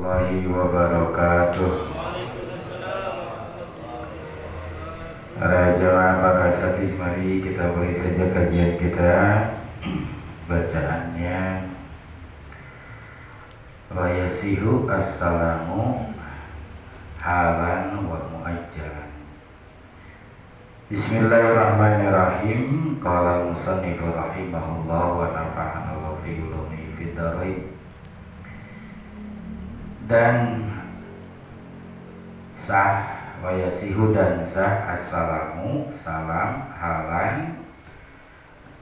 warahmatullahi wabarakatuh. Para jamaah Pakasati, mari kita mulai saja kajian kita. Bacaannya wa yasihu assalamu halan wa muajjalan. Bismillahirrahmanirrahim. Qala al-musannif rahimahullah wa nafa'ana wa fi ulumi fid dharain. Dan sah wa yasihu dan sah assalamu salam halan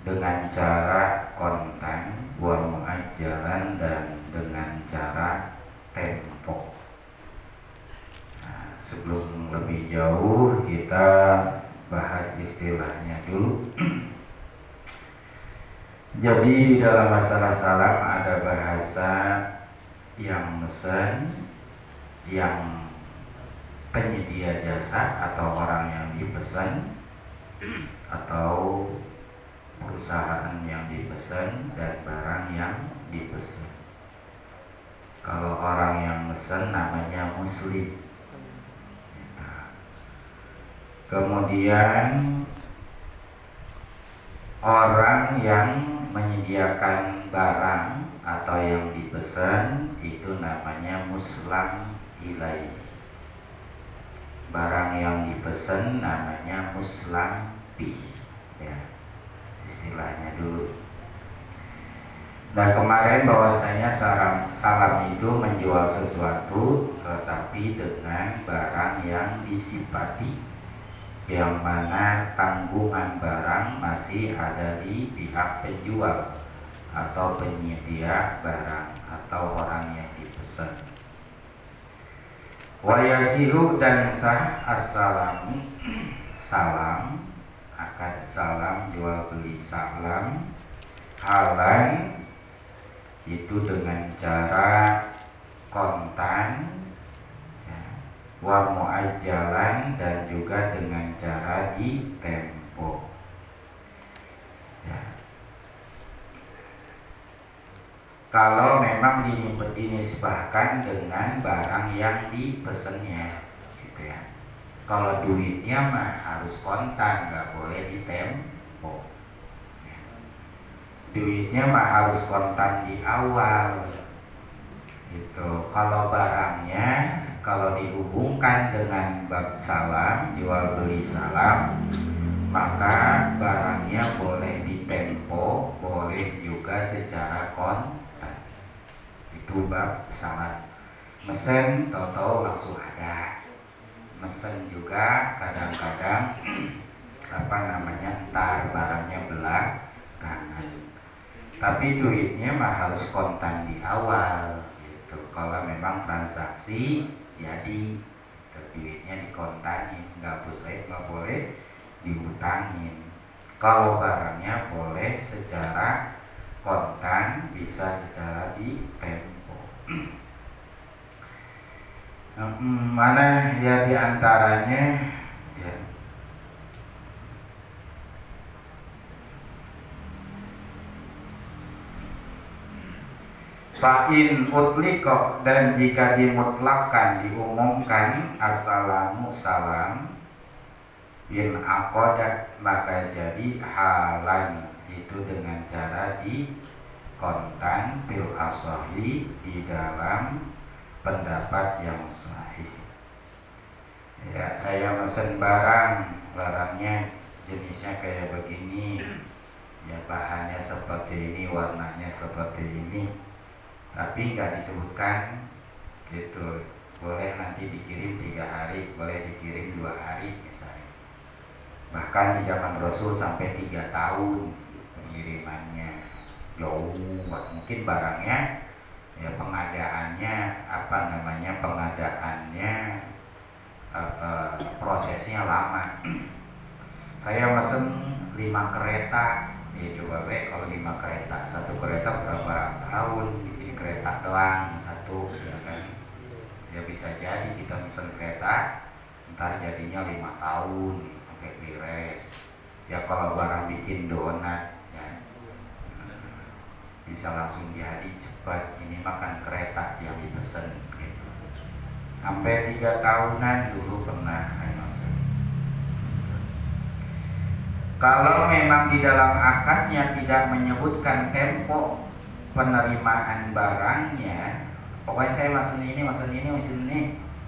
dengan cara kontan wa muajjalan dan dengan cara tempo. Nah, sebelum lebih jauh kita bahas istilahnya dulu. Jadi dalam masalah salam ada bahasa yang mesen, yang penyedia jasa atau orang yang dipesan, atau perusahaan yang dipesan dan barang yang dipesan. Kalau orang yang mesen namanya muslim. Kemudian orang yang menyediakan barang atau yang dipesan itu namanya muslam ilaih. Barang yang dipesan namanya muslam bih, ya, istilahnya dulu. Nah, kemarin bahwasanya salam itu menjual sesuatu tetapi dengan barang yang disifati, yang mana tanggungan barang masih ada di pihak penjual atau penyedia barang atau orang yang dipesan. Wa yasihu dan sah assalamu salam, akad salam, jual beli salam, halan itu dengan cara kontan, ya, wa muajjalan dan juga dengan cara di tempo. Ya. Kalau memang dinisbahkan dengan barang yang dipesannya, gitu ya. Kalau duitnya mah harus kontan, nggak boleh di tempo. Ya. Duitnya mah harus kontan di awal, gitu. Kalau barangnya, kalau dihubungkan dengan bab salam, jual beli salam, maka barangnya boleh di tempo, boleh juga secara kontan. Itu bab salam. Mesen tahu-tahu langsung ada. Mesen juga kadang-kadang entar barangnya belakangan. Tapi duitnya mah harus kontan di awal, gitu. Kalau memang transaksi jadi duitnya dikontanin, nggak boleh dihutangin. Kalau barangnya boleh secara kontan, bisa secara di tempo. Mana ya diantaranya, ya. Fa'in utliqo, dan jika dimutlakkan, diumumkan assalamu salam, bin aqoda, maka jadi halan itu dengan cara di kontan bil asahi, di dalam pendapat yang sahih. Ya, saya mesen barangnya jenisnya kayak begini, ya, bahannya seperti ini, warnanya seperti ini, tapi nggak disebutkan, gitu. Boleh nanti dikirim 3 hari, boleh dikirim 2 hari misalnya. Bahkan di zaman Rasul sampai 3 tahun pengirimannya, jauh. Mungkin barangnya, ya, pengadaannya prosesnya lama. Saya mesen 5 kereta, ya coba baik kalau 5 kereta, 1 kereta berapa tahun, bikin kereta doang 1, ya kan. Ya bisa jadi kita mesen kereta, ntar jadinya 5 tahun sampai beres. Ya kalau barang bikin donat, ya, bisa langsung jadi cepat. Ini makan kereta yang dipesan, gitu. sampai 3 tahunan dulu pernah mesen. Kalau memang di dalam akadnya tidak menyebutkan tempo penerimaan barangnya, pokoknya saya mesen ini,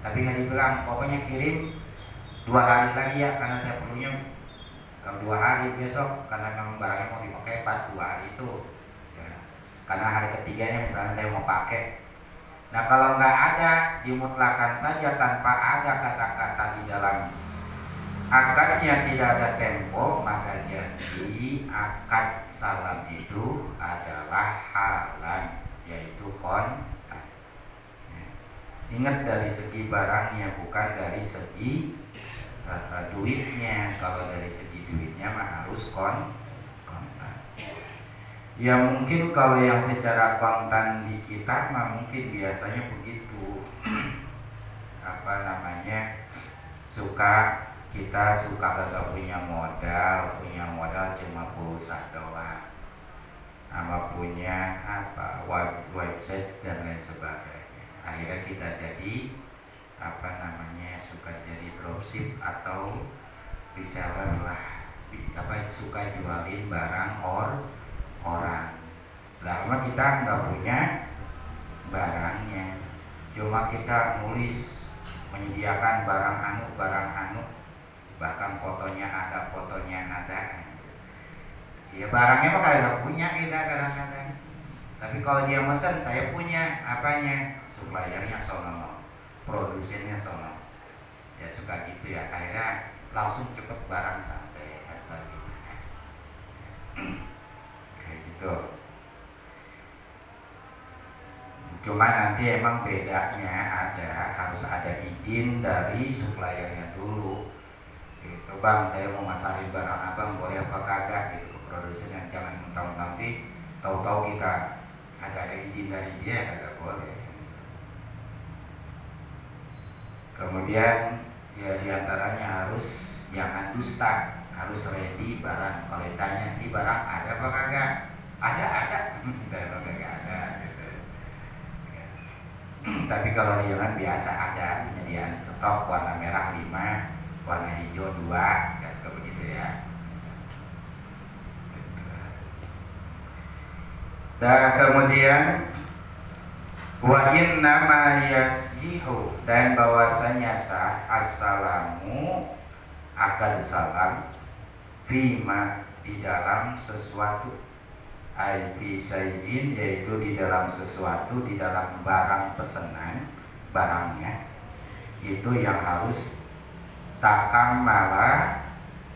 tapi nggak dibilang pokoknya kirim 2 hari lagi ya, karena saya perlunya 2 hari besok, karena memang barangnya mau dipakai pas 2 hari itu ya. Karena hari ketiganya misalnya saya mau pakai. Nah kalau nggak ada, dimutlakan saja tanpa ada kata-kata di dalam akadnya, tidak ada tempo, maka jadi akad salam itu adalah halal, yaitu kontrak. Ingat dari segi barangnya, bukan dari segi duitnya. Kalau dari segi duitnya mah harus kontan. Ya mungkin kalau yang secara kontan di kita mah mungkin biasanya begitu. Kita suka gak punya modal cuma pulsa doang, sama punya website dan lain sebagainya. Akhirnya kita jadi suka jadi dropship atau reseller lah, suka jualin barang orang. Lama kita nggak punya barangnya, cuma kita nulis menyediakan barang anu, bahkan fotonya ada. Ya barangnya mah kagak punya kita kadang-kadang. Tapi kalau dia mesen, saya punya apanya, suppliernya sono, produsennya sono. Ya suka gitu ya, akhirnya langsung cepet barang sampai atau gimana. Kayak gitu. Cuma nanti emang bedanya harus ada izin dari suppliernya dulu. Gitu, bang saya mau masarin barang abang boleh apa kagak gitu ke produsen, yang jangan mentang-mentang tahu-tahu kita ada izin dari dia kagak boleh. Kemudian ya diantaranya harus jangan dusta, harus ready barang. Kalau ditanya ini barang ada apa kagak, ada kagak ada gitu. Ya. Tapi kalau jangan biasa ada penyediaan stok warna merah 5, warna hijau 2, ya suka begitu ya. Dan kemudian wa inna ma yasjihu, dan bahwasanya sah assalamu akad salam fima di dalam sesuatu, ai fi sayyidin, yaitu di dalam sesuatu, di dalam barang pesanan, barangnya itu yang harus takamala,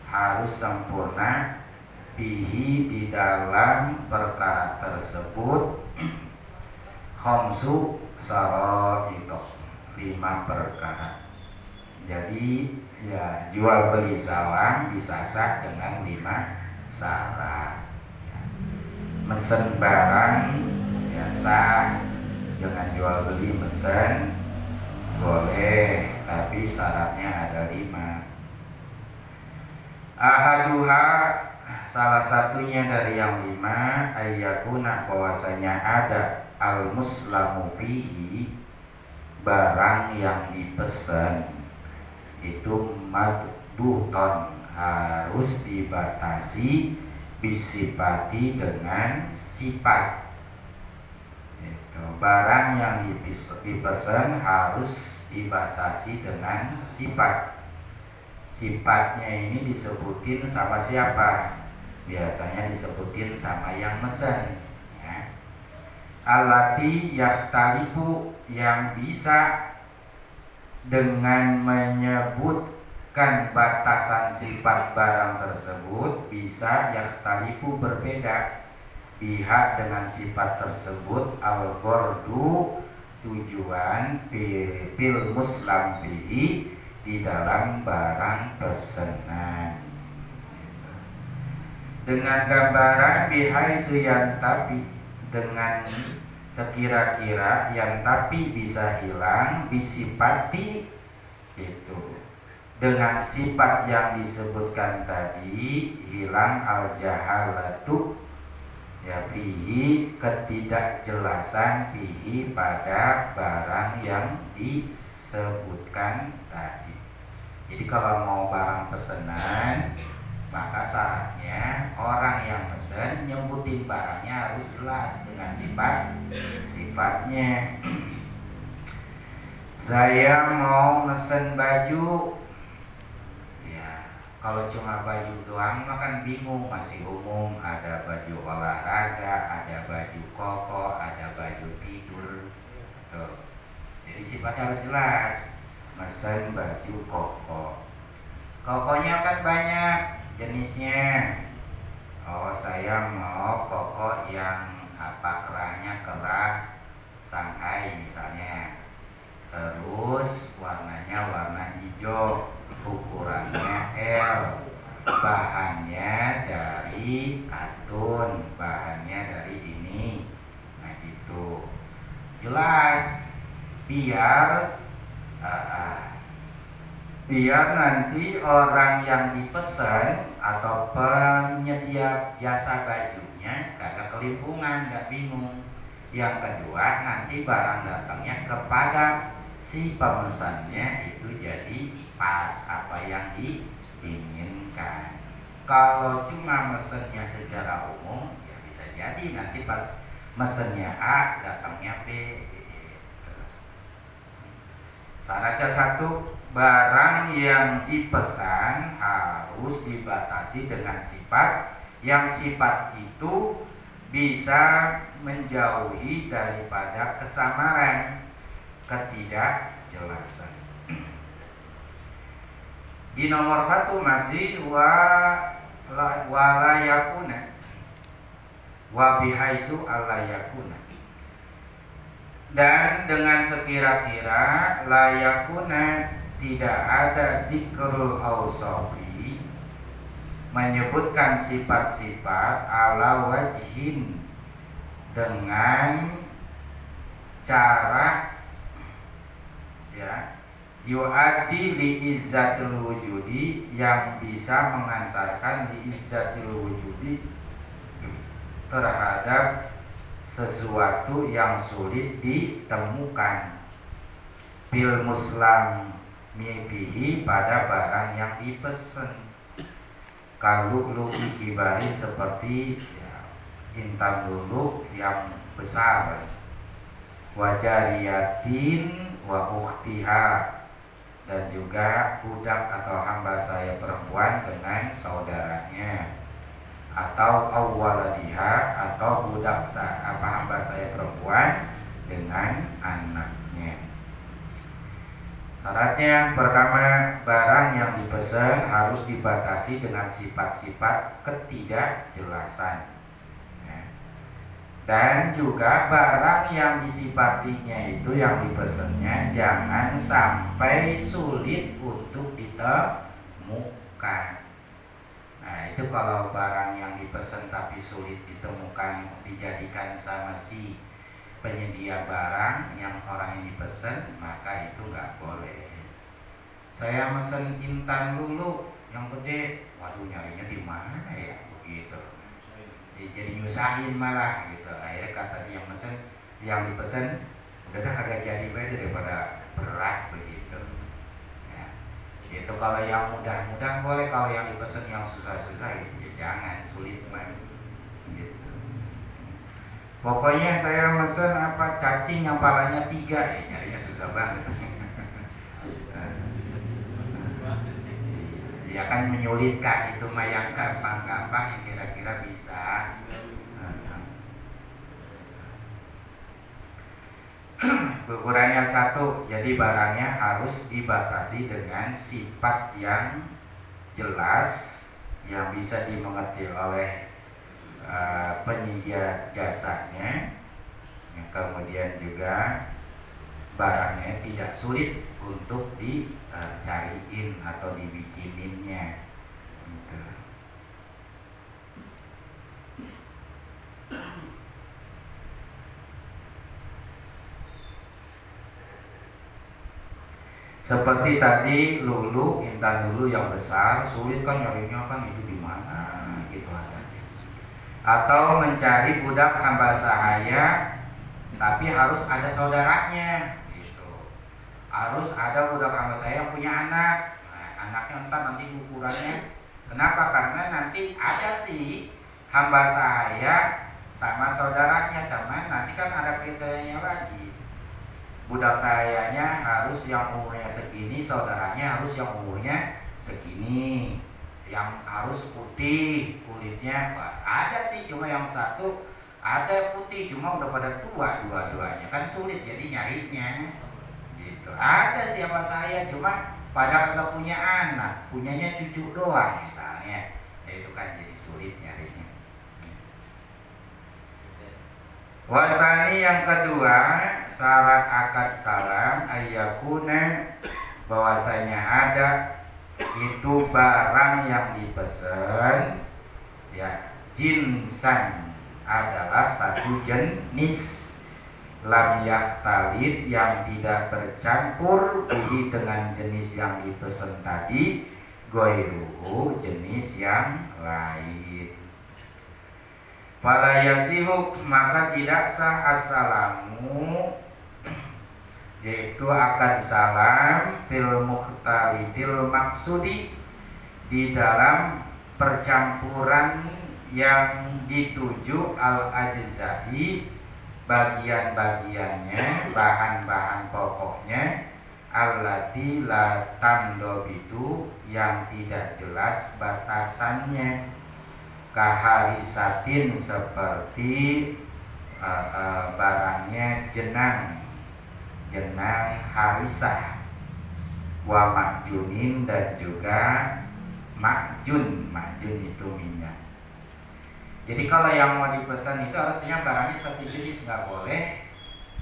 harus sempurna, bihi di dalam perkara tersebut, khamsu syara'it, 5 perkara. Jadi ya jual beli salam bisa sah dengan 5 syarat. Ya. Mesen barang ya sah dengan jual beli mesen boleh, tapi syaratnya ada 5. Ahaduha, salah satunya dari yang 5, ayyakuna, bahwasanya ada al-muslamu fihi, barang yang dipesan itu madbuton, harus dibatasi, bisipati, dengan sifat. Itu barang yang dipesan harus dibatasi dengan sifat. Sifatnya ini disebutin sama siapa? Biasanya disebutin sama yang mesen ya. Alati yahtalifu, yang bisa dengan menyebutkan batasan sifat barang tersebut, bisa yahtalifu berbeda, pihak dengan sifat tersebut, al-ghardu, tujuan, fil muslam bihi, di dalam barang pesanan, dengan gambaran bihaisu yang tapi, dengan sekira-kira, yang tapi bisa hilang, bisipati itu dengan sifat yang disebutkan tadi, hilang al-jahalatu ya fihi, ketidakjelasan fihi pada barang yang disewa. sebutkan tadi. Jadi kalau mau barang pesanan, maka syaratnya orang yang pesen nyebutin barangnya harus jelas dengan sifatnya. Saya mau mesen baju, ya kalau cuma baju doang makan bingung, masih umum. Ada baju olahraga, ada baju koko, ada baju tidur. Tuh. Jadi sifatnya harus jelas. Mesen baju koko. Kokonya kan banyak jenisnya. Oh, saya mau koko yang kerahnya kerah Shanghai misalnya. Terus warnanya warna hijau, ukurannya L, bahannya dari katun, bahannya dari ini. Nah gitu. Jelas biar nanti orang yang dipesan atau penyedia jasa bajunya gak kelimpungan, gak bingung. Yang kedua, nanti barang datangnya kepada si pemesannya itu jadi pas apa yang diinginkan. Kalau cuma mesennya secara umum, ya bisa jadi nanti pas mesennya A datangnya B. Syaratnya satu, barang yang dipesan harus dibatasi dengan sifat yang sifat itu bisa menjauhi daripada kesamaran, ketidakjelasan. Di nomor 1 masih wala yakuna wa bihaisu alla yakuna. Dan dengan sekira-kira layakuna tidak ada dzikrul ausofi menyebutkan sifat-sifat ala wajhin dengan cara ya yu'addi li izzatil wujudi yang bisa mengantarkan li izzatil wujudi terhadap sesuatu yang sulit ditemukan bil muslam mibihi pada barang yang dipesan. Kalau luki kibari seperti ya, intan lulu yang besar, wajariyatin wa ukhtiha, dan juga budak atau hamba saya perempuan dengan saudaranya, atau awwaladiha, atau budak hamba saya perempuan dengan anaknya. Syaratnya pertama, barang yang dipesan harus dibatasi dengan sifat-sifat ketidakjelasan ya. Dan juga barang yang disifatinya itu yang dipesannya jangan sampai sulit untuk ditemukan. Nah itu kalau barang yang dipesan tapi sulit ditemukan dijadikan sama si penyedia barang yang orang yang dipesan, maka itu nggak boleh. Saya mesen intan dulu yang gede, waduh nyarinya di mana ya begitu. Jadi nyusahin malah gitu. Akhirnya kata si yang mesen, yang dipesan, udah agak jadi baik daripada berat begitu. Ya. Itu kalau yang mudah-mudah boleh, kalau yang dipesan yang susah-susah ya jangan, sulit banget. Pokoknya saya mesen cacing yang palanya 3, ya nyarinya susah banget. Ya kan menyulitkan, itu mah yang gampang-gampang yang kira-kira bisa. Ukurannya 1, jadi barangnya harus dibatasi dengan sifat yang jelas yang bisa dimengerti oleh penyedia jasanya. Kemudian juga barangnya tidak sulit untuk dicariin atau dibikininnya gitu. Seperti tadi lulu, intan lulu yang besar, sulit kan nyarinya kan itu di mana gitu ada. Atau mencari budak hamba sahaya tapi harus ada saudaranya gitu. harus ada budak hamba saya yang punya anak. Nah, anaknya entar nanti ukurannya. Kenapa? Karena nanti ada sih hamba saya sama saudaranya, teman, nanti kan ada kriterianya lagi. Budak sayanya harus yang umurnya segini, saudaranya harus yang umurnya segini, yang harus putih kulitnya. Ada sih, cuma yang satu ada putih, cuma udah pada tua dua-duanya, kan sulit jadi nyarinya. Gitu. Ada siapa saya, cuma pada kagak punya anak, punyanya cucu doang misalnya, ya itu kan jadi sulit nyarinya. Wasani yang kedua, syarat akad salam ayyakuna, bahwasanya ada itu barang yang dipesan ya, jinsan adalah satu jenis, lam yahtalid yang tidak bercampur bihi dengan jenis yang dipesan tadi, goiruhu jenis yang lain. Fala yasihu, maka tidak sah assalamu, yaitu akad salam fil mukhtalidil maksudi, di dalam percampuran yang dituju, al ajza'i bagian-bagiannya, bahan-bahan pokoknya, allati la tandobitu yang tidak jelas batasannya, kaharisatin seperti barangnya jenang harisah, wa makjunin dan juga makjun itu minyak. Jadi kalau yang mau dipesan itu harusnya barangnya satu jenis, nggak boleh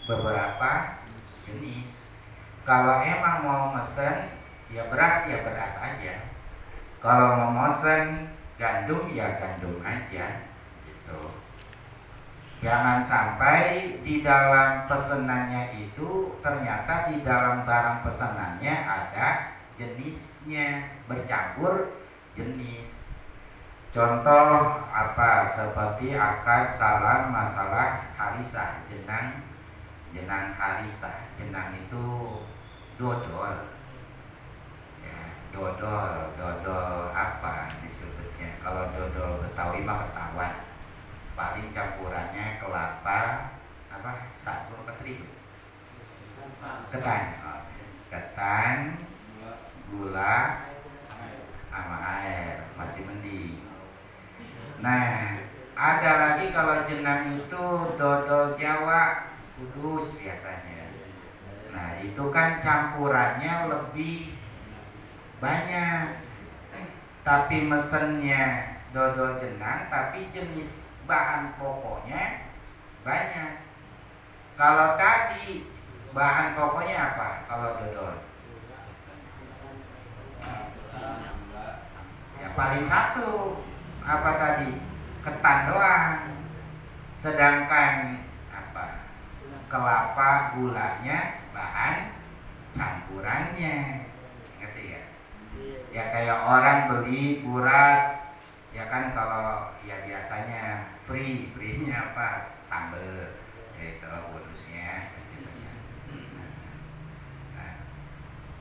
beberapa jenis. Kalau emang mau mesen ya beras aja. Kalau mau mesen gandum ya gandum aja gitu. Jangan sampai di dalam pesenannya itu ternyata di dalam barang pesanannya ada jenisnya, bercampur jenis. Contoh apa? Seperti akad salam masalah harisah, jenang harisah. Jenang itu dodol. Ya, dodol apa disebutnya? Kalau dodol Betawi mah ketahuan. Paling campurannya kelapa, apa? Sagu apa terigu? Ketan, gula, sama air, masih mending. Nah, ada lagi kalau jenang itu dodol Jawa, Kudus biasanya. Nah, itu kan campurannya lebih banyak. Tapi mesennya dodol jenang, tapi jenis bahan pokoknya banyak. Kalau tadi bahan pokoknya apa? Kalau dodol ya paling satu, apa tadi? Ketan doang. Sedangkan apa? Kelapa, gulanya bahan campurannya. Ngerti ya? Ya kayak orang beli buras, ya kan, kalau ya biasanya free-nya apa? Sambel. Itu bonusnya. Nah,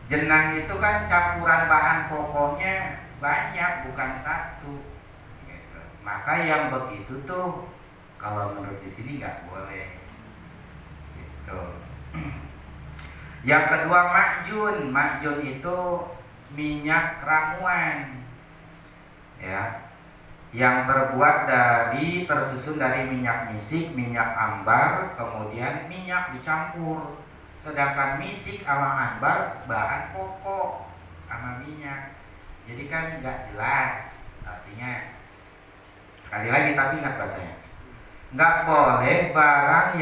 jenang itu kan campuran bahan pokoknya banyak, bukan satu. Gitu. Maka yang begitu tuh kalau menurut di sini nggak boleh. Gitu. Yang kedua makjun itu minyak ramuan, ya, yang tersusun dari minyak misik, minyak ambar, kemudian minyak dicampur. Sedangkan misik sama ambar bahan pokok sama minyak. Jadi kan nggak jelas artinya. Sekali lagi tapi ingat bahasanya, nggak boleh barang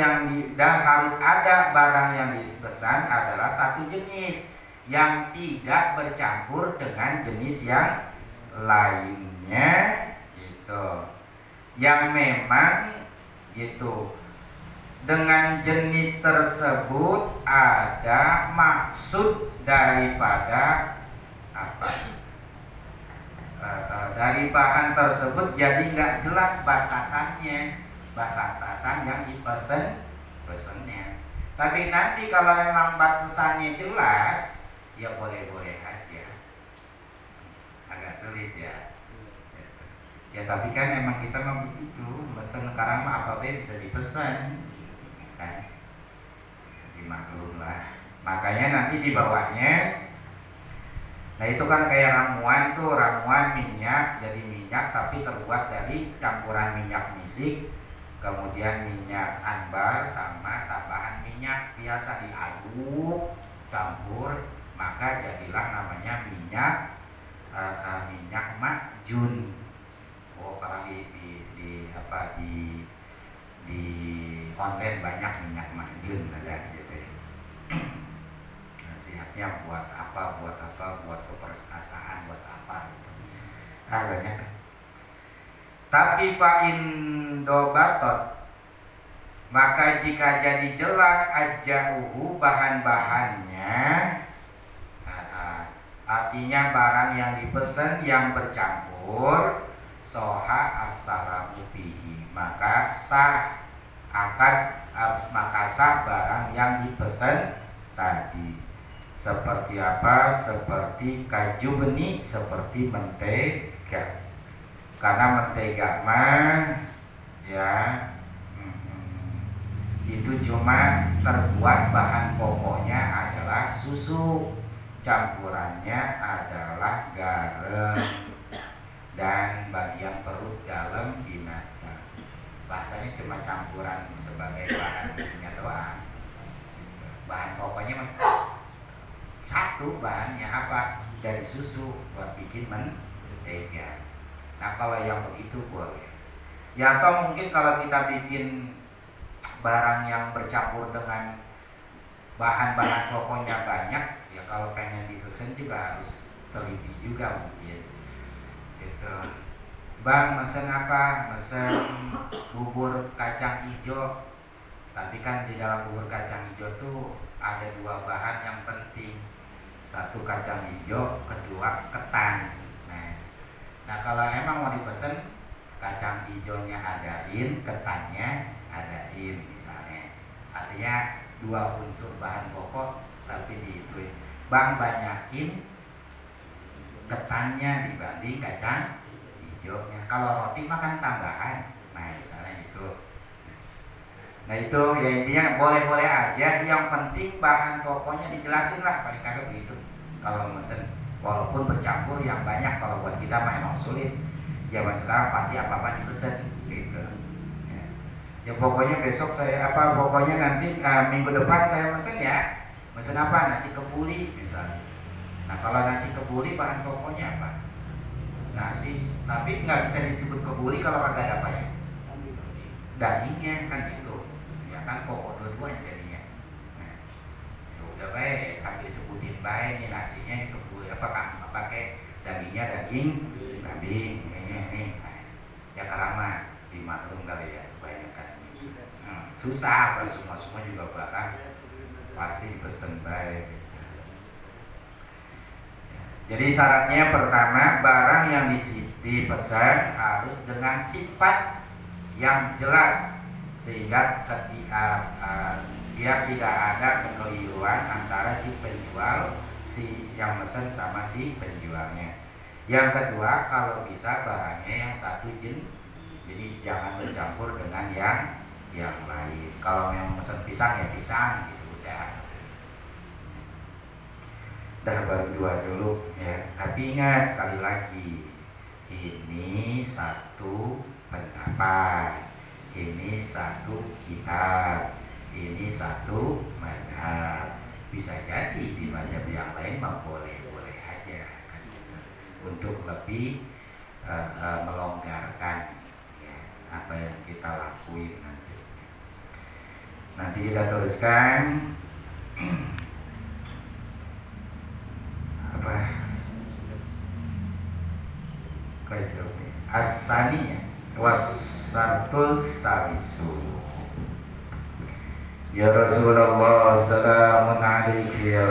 dan harus ada barang yang dipesan adalah satu jenis yang tidak bercampur dengan jenis yang lainnya gitu. Yang memang gitu dengan jenis tersebut ada maksud daripada apa? Dari bahan tersebut, jadi nggak jelas batasan yang dipesannya. Tapi nanti kalau memang batasannya jelas, ya boleh-boleh aja. Agak sulit ya. Ya tapi kan emang kita mau begitu, mesen sekarang mah apa bisa dipesan, kan? Dimaklum lah. Makanya nanti di bawahnya, nah itu kan kayak ramuan tuh, ramuan minyak, jadi minyak tapi terbuat dari campuran minyak misik, kemudian minyak ambar sama tambahan minyak, biasa diaduk, campur, maka jadilah namanya minyak minyak makjun. Oh kalau di apa di online banyak minyak makjun ada gitu ya. Nasihatnya buat apa, buat keperkasaan, buat apa gitu. Banyak. Tapi fa'in dobatot, maka jika jadi jelas ajauhu bahan-bahannya, artinya barang yang dipesan yang bercampur, soha assalamu bihi, maka sah barang yang dipesan tadi. Seperti apa? Seperti kaju benih, seperti mentega. Karena mentega mah ya itu cuma terbuat bahan pokoknya adalah susu, campurannya adalah garam dan bagian perut dalam binatang. Bahasanya cuma campuran sebagai bahan minyak doang. Bahan pokoknya satu, bahannya apa? Dari susu buat bikin mentega. Nah kalau yang begitu boleh. Ya atau mungkin kalau kita bikin barang yang bercampur dengan bahan-bahan pokoknya banyak, ya kalau pengen dipesan juga harus teliti juga mungkin. Gitu. Bang mesen apa? Mesen bubur kacang hijau. Tapi kan di dalam bubur kacang hijau tuh ada dua bahan yang penting. Satu kacang hijau, kedua ketan. Nah kalau emang mau dipesan, kacang hijaunya adain, ketannya adain misalnya. Artinya dua unsur bahan pokok tapi diituin. Bang banyakin ketannya dibanding kacang hijaunya. Kalau roti makan tambahan, nah misalnya gitu. Nah itu ya intinya boleh-boleh aja. Yang penting bahan pokoknya dijelasin lah, paling kagak begitu. Kalau mesen walaupun bercampur yang banyak, kalau buat kita memang sulit. Zaman sekarang pasti apa-apa dipesen gitu. Ya pokoknya besok saya pokoknya nanti minggu depan saya mesen ya. Mesen apa? Nasi kebuli misalnya. Nah kalau nasi kebuli bahan pokoknya apa? Nasi, tapi nggak bisa disebut kebuli kalau kagak ada apa ya? Dagingnya kan gitu. Ya kan pokok dua-duanya jadinya. Nah, ya udah baik sambil sebutin baik nih nasinya kebuli apa kan? Pakai dagingnya daging kambing ini. Ya karama dimaklum kali ya banyak kan. Susah apa semua juga barang pasti pesen baik. Jadi syaratnya pertama, barang yang dipesan harus dengan sifat yang jelas sehingga ketika biar tidak ada kekeliruan antara si penjual, si yang mesen sama si penjualnya. Yang kedua, kalau bisa barangnya yang satu jenis, jadi jangan bercampur dengan yang lain. Kalau yang mesen pisang ya pisang gitu udah. Baru dua dulu ya. Tapi ingat sekali lagi, ini satu pendapat, ini satu kitab, ini satu mazhab. Bisa jadi di mazhab yang lain mah boleh-boleh aja kan, gitu. Untuk lebih melonggarkan ya, apa yang kita lakuin nanti kita teruskan. Apa as-saniyah was-sartul salisu. Ya Rasulullah, salamun alaika ya